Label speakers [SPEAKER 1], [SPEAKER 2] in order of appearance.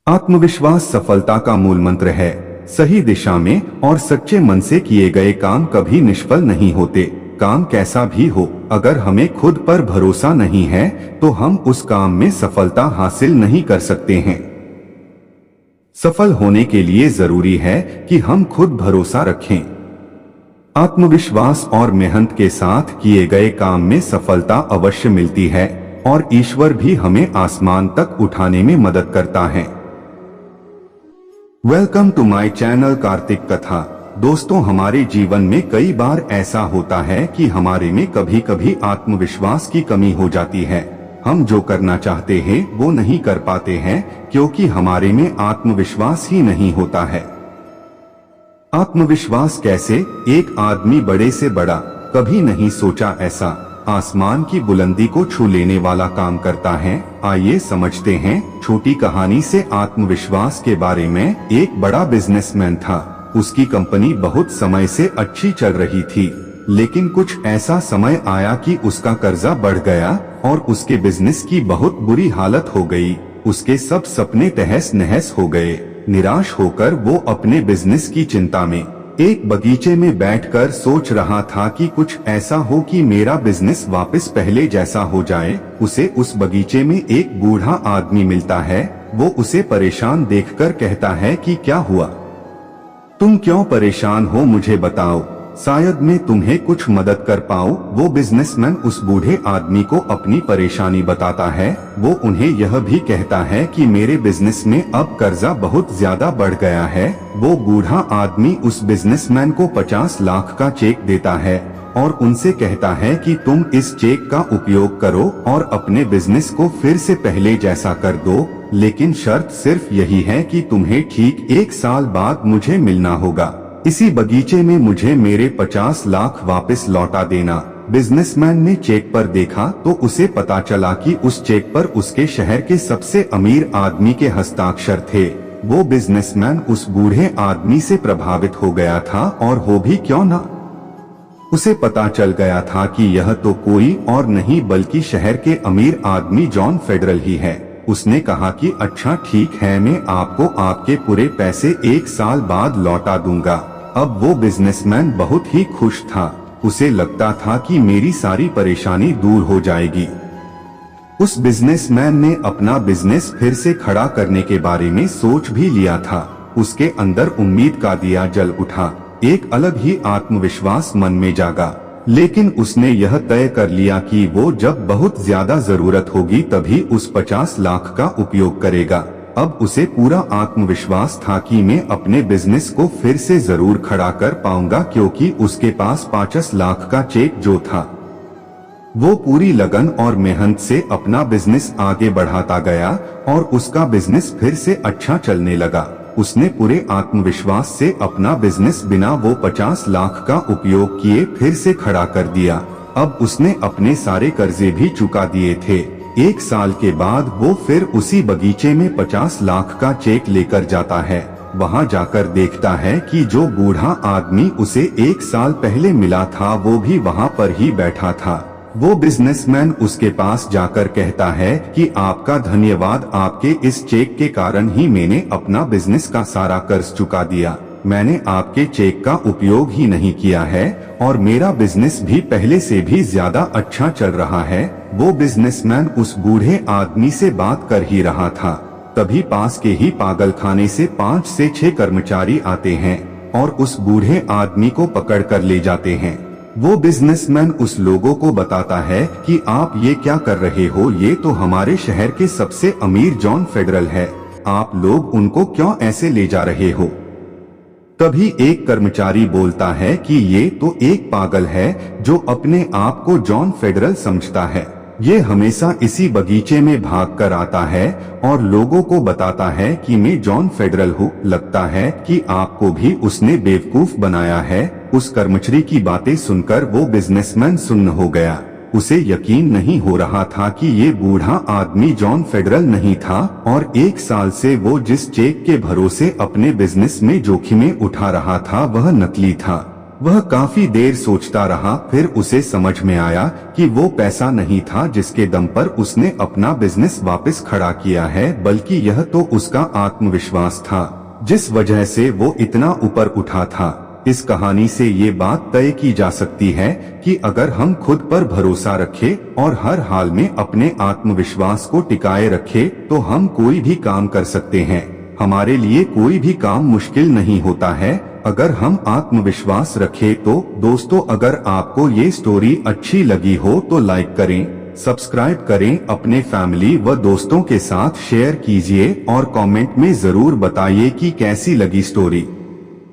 [SPEAKER 1] आत्मविश्वास सफलता का मूल मंत्र है। सही दिशा में और सच्चे मन से किए गए काम कभी निष्फल नहीं होते। काम कैसा भी हो, अगर हमें खुद पर भरोसा नहीं है तो हम उस काम में सफलता हासिल नहीं कर सकते हैं। सफल होने के लिए जरूरी है कि हम खुद भरोसा रखें। आत्मविश्वास और मेहनत के साथ किए गए काम में सफलता अवश्य मिलती है और ईश्वर भी हमें आसमान तक उठाने में मदद करता है। Welcome to my channel Kartik Katha. दोस्तों, हमारे जीवन में कई बार ऐसा होता है कि हमारे में कभी कभी आत्मविश्वास की कमी हो जाती है। हम जो करना चाहते हैं वो नहीं कर पाते हैं क्योंकि हमारे में आत्मविश्वास ही नहीं होता है। आत्मविश्वास कैसे? एक आदमी बड़े से बड़ा, कभी नहीं सोचा ऐसा, आसमान की बुलंदी को छू लेने वाला काम करता है। आइए समझते हैं छोटी कहानी से आत्मविश्वास के बारे में। एक बड़ा बिजनेसमैन था। उसकी कंपनी बहुत समय से अच्छी चल रही थी, लेकिन कुछ ऐसा समय आया कि उसका कर्जा बढ़ गया और उसके बिजनेस की बहुत बुरी हालत हो गई। उसके सब सपने तहस नहस हो गए। निराश होकर वो अपने बिजनेस की चिंता में एक बगीचे में बैठकर सोच रहा था कि कुछ ऐसा हो कि मेरा बिजनेस वापस पहले जैसा हो जाए। उसे उस बगीचे में एक बूढ़ा आदमी मिलता है। वो उसे परेशान देखकर कहता है कि क्या हुआ, तुम क्यों परेशान हो, मुझे बताओ, शायद मैं तुम्हें कुछ मदद कर पाऊं। वो बिजनेसमैन उस बूढ़े आदमी को अपनी परेशानी बताता है। वो उन्हें यह भी कहता है कि मेरे बिजनेस में अब कर्जा बहुत ज्यादा बढ़ गया है। वो बूढ़ा आदमी उस बिजनेसमैन को 50 लाख का चेक देता है और उनसे कहता है कि तुम इस चेक का उपयोग करो और अपने बिजनेस को फिर से पहले जैसा कर दो, लेकिन शर्त सिर्फ यही है कि तुम्हें ठीक 1 साल बाद मुझे मिलना होगा। इसी बगीचे में मुझे मेरे 50 लाख वापस लौटा देना। बिजनेसमैन ने चेक पर देखा तो उसे पता चला कि उस चेक पर उसके शहर के सबसे अमीर आदमी के हस्ताक्षर थे। वो बिजनेसमैन उस बूढ़े आदमी से प्रभावित हो गया था, और हो भी क्यों ना। उसे पता चल गया था कि यह तो कोई और नहीं बल्कि शहर के अमीर आदमी जॉन फेडरल ही है। उसने कहा कि अच्छा ठीक है, मैं आपको आपके पूरे पैसे 1 साल बाद लौटा दूंगा। अब वो बिजनेसमैन बहुत ही खुश था। उसे लगता था कि मेरी सारी परेशानी दूर हो जाएगी। उस बिजनेसमैन ने अपना बिजनेस फिर से खड़ा करने के बारे में सोच भी लिया था। उसके अंदर उम्मीद का दिया जल उठा। एक अलग ही आत्मविश्वास मन में जागा। लेकिन उसने यह तय कर लिया कि वो जब बहुत ज्यादा जरूरत होगी तभी उस 50 लाख का उपयोग करेगा। अब उसे पूरा आत्मविश्वास था कि मैं अपने बिजनेस को फिर से जरूर खड़ा कर पाऊंगा, क्योंकि उसके पास 50 लाख का चेक जो था। वो पूरी लगन और मेहनत से अपना बिजनेस आगे बढ़ाता गया और उसका बिजनेस फिर से अच्छा चलने लगा। उसने पूरे आत्मविश्वास से अपना बिजनेस बिना वो 50 लाख का उपयोग किए फिर से खड़ा कर दिया। अब उसने अपने सारे कर्जे भी चुका दिए थे। 1 साल के बाद वो फिर उसी बगीचे में 50 लाख का चेक लेकर जाता है। वहाँ जाकर देखता है कि जो बूढ़ा आदमी उसे 1 साल पहले मिला था वो भी वहाँ पर ही बैठा था। वो बिजनेसमैन उसके पास जाकर कहता है कि आपका धन्यवाद, आपके इस चेक के कारण ही मैंने अपना बिजनेस का सारा कर्ज चुका दिया। मैंने आपके चेक का उपयोग ही नहीं किया है और मेरा बिजनेस भी पहले से भी ज्यादा अच्छा चल रहा है। वो बिजनेसमैन उस बूढ़े आदमी से बात कर ही रहा था, तभी पास के ही पागलखाने से 5 से 6 कर्मचारी आते हैं और उस बूढ़े आदमी को पकड़ कर ले जाते हैं। वो बिजनेसमैन उस लोगों को बताता है कि आप ये क्या कर रहे हो, ये तो हमारे शहर के सबसे अमीर जॉन फेडरल है, आप लोग उनको क्यों ऐसे ले जा रहे हो। तभी एक कर्मचारी बोलता है कि ये तो एक पागल है जो अपने आप को जॉन फेडरल समझता है। ये हमेशा इसी बगीचे में भाग कर आता है और लोगों को बताता है कि मैं जॉन फेडरल हूँ। लगता है कि आपको भी उसने बेवकूफ बनाया है। उस कर्मचारी की बातें सुनकर वो बिजनेसमैन सुन्न हो गया। उसे यकीन नहीं हो रहा था कि ये बूढ़ा आदमी जॉन फेडरल नहीं था और 1 साल से वो जिस चेक के भरोसे अपने बिजनेस में जोखिमें उठा रहा था वह नकली था। वह काफी देर सोचता रहा, फिर उसे समझ में आया कि वो पैसा नहीं था जिसके दम पर उसने अपना बिजनेस वापस खड़ा किया है, बल्कि यह तो उसका आत्मविश्वास था जिस वजह से वो इतना ऊपर उठा था। इस कहानी से ये बात तय की जा सकती है कि अगर हम खुद पर भरोसा रखें और हर हाल में अपने आत्मविश्वास को टिकाए रखें तो हम कोई भी काम कर सकते हैं। हमारे लिए कोई भी काम मुश्किल नहीं होता है अगर हम आत्मविश्वास रखें तो। दोस्तों, अगर आपको ये स्टोरी अच्छी लगी हो तो लाइक करें, सब्सक्राइब करें, अपने फैमिली व दोस्तों के साथ शेयर कीजिए और कमेंट में जरूर बताइए कि कैसी लगी स्टोरी।